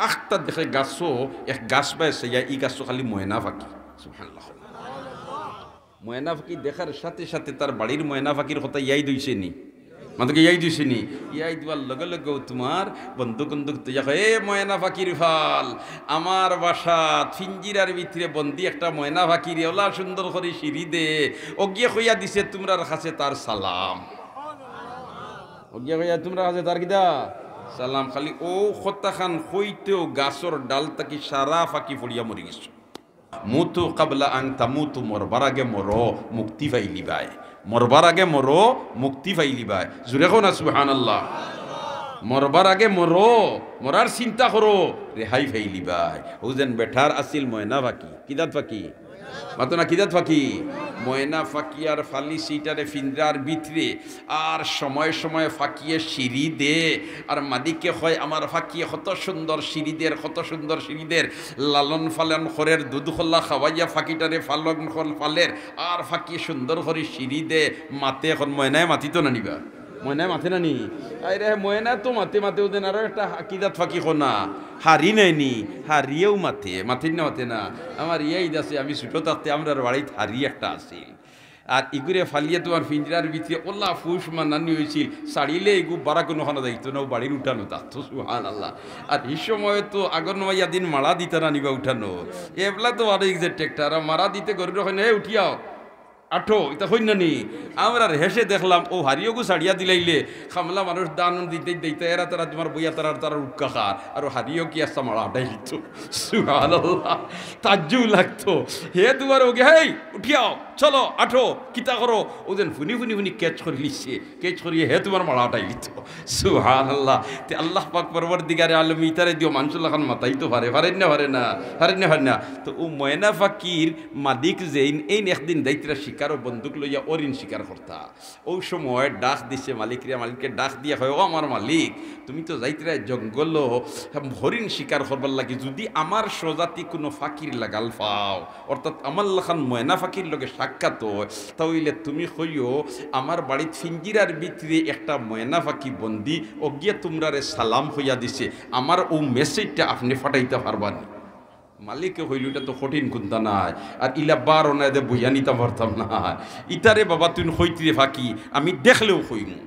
আখটা দেখে গাছও এক গাছ পাইছে ই গাছও খালি ময়না ফাঁকি। সুবহানাল্লাহ। ময়না ফাঁকি দেখার সাথে সাথে তার বাড়ির ময়না ফাঁকির কথা ইয়াই দইছে নি, মাত্রকে ইয়াই দিছে নি। ইয়াই দেওয়ার লগে লগেও তোমার বন্দুক বন্দুক তুই এ ময়না ফাঁকির ফাল আমার বাসা ফিঞ্জিরার ভিতরে বন্দি একটা ময়না ফাঁকির ওলা সুন্দর করে সিঁড়ি দে অগিয়ে হইয়া দিছে তোমরার কাছে তার সালাম। অগিয়া হইয়া তোমরা কাছে তার কিদা সালাম। খালি ও খত্তা খান হইতেও গাছর ডাল তাকি সারা ফাঁকি ফড়িয়া মরি গেছ। মুতু কাবলা আং তামুতু মরবার আগে মরো মুক্তি পাইলি বাই, মরবার আগে মরো মুক্তি পাইলি বাই। জুড়ে কো না সুবহানাল্লাহ। মরবার আগে মরো, মরার চিন্তা করো রেহাই ফাইলি বাই। ও যেন বেঠার আসিল ময়না ফাঁকি, কিদাত ফাঁকি মাতো না কিদাত ফাঁকি, ময়না ফাঁকি আর ফালি সিটারে ফিন্দ্রার ভিতরে আর সময় সময় ফাঁকিয়ে সিঁড়ি দে আর মাদিকে হয় আমার ফাঁকিয়ে কত সুন্দর সিঁড়িদের, কত সুন্দর সিঁড়িদের লালন ফালন খরের দুধ খোল্লা খাওয়াইয়া ফাঁকিটারে ফালন খল ফালের আর ফাঁকিয়ে সুন্দর করে সিঁড়ি দে মাতে এখন ময়নায় মাতি তো না নিবা, ময়নায় মাথে না নি আরে ময়না তো মাতে মাতে ওদের আরো একটা কিদাত ফাঁকি খোনা হারি নেয়নি, হারিয়েও মাথে মাথেন না মাথে না। আমার ইয়াই আছে আমি ছোটো থাকতে আমরা বাড়িতে হারি একটা আসিল আর ইগুরে ফালিয়ে তোমার পিঞ্জরার ভিতরে ওল্লা ফুস মানানি হয়েছিল সাড়িলে এগু বারা কোনো খানা দায়িত্ব না বাড়ির উঠানো থাকতো। সুবহানাল্লাহ। আর এই সময় তো আগর নয়া দিন মারা দিতে না নিবা উঠানো এবলা তো আর যে ট্রেক্টার মারা দিতে গরুর ওখানে উঠিয়াও আঠো এটা হইন নি। আমরা হেসে দেখলাম ও হারিয়েগু ছাড়িয়া দিলাইলে খামলা মানুষ দান দিতে দিতে এরা তারা তোমার বইয়া তারা উটকা খার আর হারিয়েও কি আসা মারা আটাই দিত। সুবহানাল্লাহ। তাজ্জু লাগতো হে তোমার ওকে হেই উঠিয়াও চলো আঠো কিতা করো ওদের ফুনি ফুনি ফুনি ক্যাচ করে লিখছে, ক্যাচ করিয়ে হে তোমার মারা আটাই দিত। সুবহানাল্লাহ। তে আল্লাহ পাক পরবর্তীকারে আলম ইতারে দিও মানুষুল্লাহ খান মাতাই তো পারেন না পারেন না। তো ও ময়না ফাকির মাদিক যেইন এই একদিন দায়িত্বরা শিকার ও বন্দুক লইয়া অরিন শিকার করতা। ওই সময় ডাক দিছে মালিকরে, মালিককে ডাক দিয়া হয় ও আমার মালিক তুমি তো যাইতরা জঙ্গল হরিণ শিকার করবার লাগে, যদি আমার সজাতি কোনো ফাকির লাগাল পাও অর্থাৎ আমার লাখান ময়না ফাকির লগে সাক্ষাৎ হয় তাহলে তুমি কইও আমার বাড়ির ফিঞ্জিরার ভিতরে একটা ময়না ফাঁকি বন্দি ও গিয়া তোমরারে সালাম হইয়া দিছে, আমার ও মেসেজটা আপনি ফাটাইতে পারবানি। মালিকে হইল এটা তো কঠিন কুন্তা নাই আর ইলা বারো না দে বইয়া নিতে পারতাম না। ইতারে বাবা তুই হইতিরে ফাঁকি আমি দেখলেও হইমু।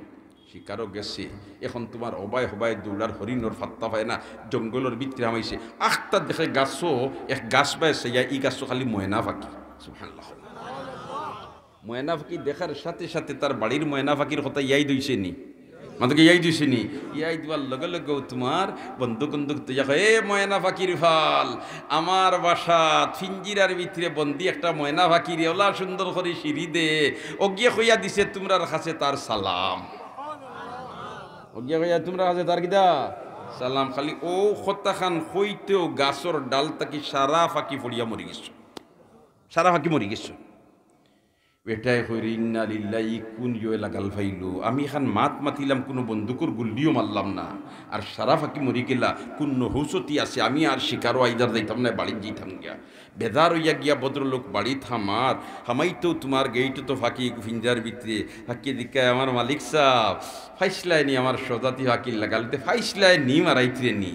শিকারও গেছে এখন তোমার অবায় হবায় দৌড়ার হরিণর ফাত্তা পায় না জঙ্গলের ভিতরে আমাইছে আখটা দেখে গাছও এক গাছ পাইছে ই গাছও খালি ময়না ফাঁকি। সুবহানাল্লাহ। ময়না ফাঁকি দেখার সাথে সাথে তার বাড়ির ময়না ফাঁকির কথা ইয়াই দইছে নি, মাত্রকে ইয়াই দিছে নি। ইয়াই দেওয়ার লগে লগেও তোমার বন্দুক বন্দুক তুই এ ময়না ফাঁকির ফাল আমার বাসা ফিঞ্জিরার ভিতরে বন্দি একটা ময়না ফাঁকির ওলা সুন্দর করে সিঁড়ি দে অগিয়ে হইয়া দিছে তোমরার কাছে তার সালাম। অগিয়া হইয়া তোমরা কাছে তার কিদা সালাম। খালি ও খত্তা খান হইতেও গাছর ডাল তাকি সারা ফাঁকি ফড়িয়া মরি গেছ, সারা ফাঁকি মরি গেছ। বেটাই হইরে ইন্না লিল্লাহি কোন ইয়ে লাগাল ফাইলো আমি এখান মাতিলাম কোনো বন্দুকর গুল্লিও মারলাম না আর সারা ফাঁকি মরি গেলা কোন হৌসতি আছে আমি আর শিকারও আইদার যাইতাম না বাড়ি যাইতাম গিয়া বেদার হইয়া গিয়া ভদ্রলোক বাড়ি থামার হামাইতো তোমার গেইটো তো ফাঁকি ফিঞ্জার ভিতরে ফাঁকি দিকে আমার মালিক সাহ ফাইসলায় নি আমার সজাতি ফাঁকি লাগালতে ফাইসলায় নি মারাইতে নি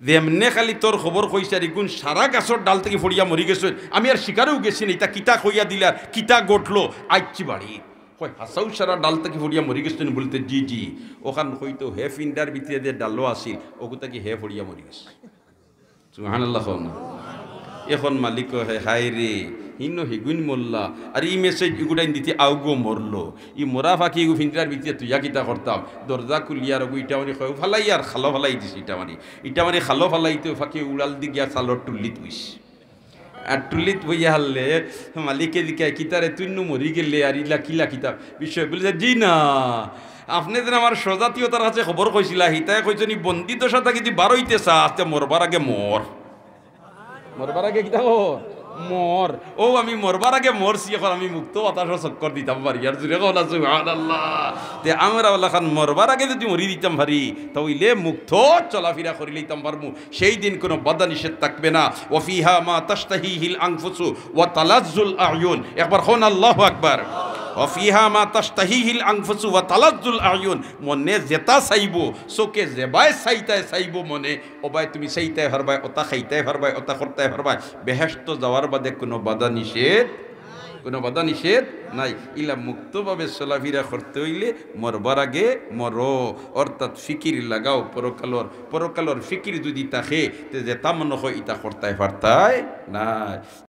যেমনে খালি তোর খবর কইসারি গুণ সারা গাছর ডাল থেকে ফড়িয়া মরি গেছ আমি আর শিকারেও গেছি না তা কিতা কইয়া দিলার কিতা গঠলো আইছি বাড়ি কই হাসাও সারা ডাল থেকে ফড়িয়া মরি গেছেন বলতে জি জি ওখান হইতো হে ফিন্ডার ভিতরে যে ডালও আসিল ওগুতা কি হে ফড়িয়া মরি গেছে। সুবহানাল্লাহ। এখন মালিক হে হাই রে হিন্ন হিগুন মরলা আর ই মেসেজ ইগুটাইন দিতে আউগো মরলো ই মরা ফাঁকি ইগু ফিন্টার ভিতরে তুইয়া কিতা করতাম দরজা খুলিয়ার ওগু ইটা মানে কয় ফালাই আর খালো ফালাই দিস ইটা মানে খালো ফালাইতে ফাঁকি উড়াল দি গিয়া চালর টুল্লিত বইস আর টুল্লিত বইয়া হারলে মালিকে দিকে কিতারে তুই মরি গেলে আর ইলা কিলা কিতাব বিষয় বলে জি না আপনি যেন আমার সজাতীয়তার কাছে খবর কইছিলা হিতায় কইছেন বন্দিত সাথে যদি বারোইতে চা আস্তে মরবার আগে মরবার আগে কিতা মর ও আমি মরবার আগে মরছি এখন আমি মুক্ত বাতাস চক্কর দিতাম পারি আর জুড়ে কথা সুবহানাল্লাহ। তে আমরা ওলাখান মরবার আগে যদি মরি দিতাম পারি তাহলে মুক্ত চলাফেরা করে লইতাম পারবো সেই দিন কোনো বাধা নিষেধ থাকবে না। ওয়াফিহা মা তাশতাহিহিল আনফুসু ওয়া তালাজ্জুল আয়ুন একবার হন আল্লাহু আকবার। অফিহা মা তাশতাহিহিল আনফুসু ওয়া তালাজ্জুল আয়ুন, মনে যেটা চাইব চোখে যেবাই চাইব মনে ওবাই তুমি চাইতাই পারবাই, ওটা খাইতাই পারবাই, ওটা করতাই পারবাই। বেহেশত যাওয়ার বাদে কোনো বাধা নিষেধ নাই। ইলা মুক্তভাবে চলাফেরা করতে হইলে মরবার আগে মরো, অর্থাৎ ফিকির লাগাও পরকালর ফিকির যদি থাকে তে যেটা মনে হয় ইটা করতাই পারতাই না।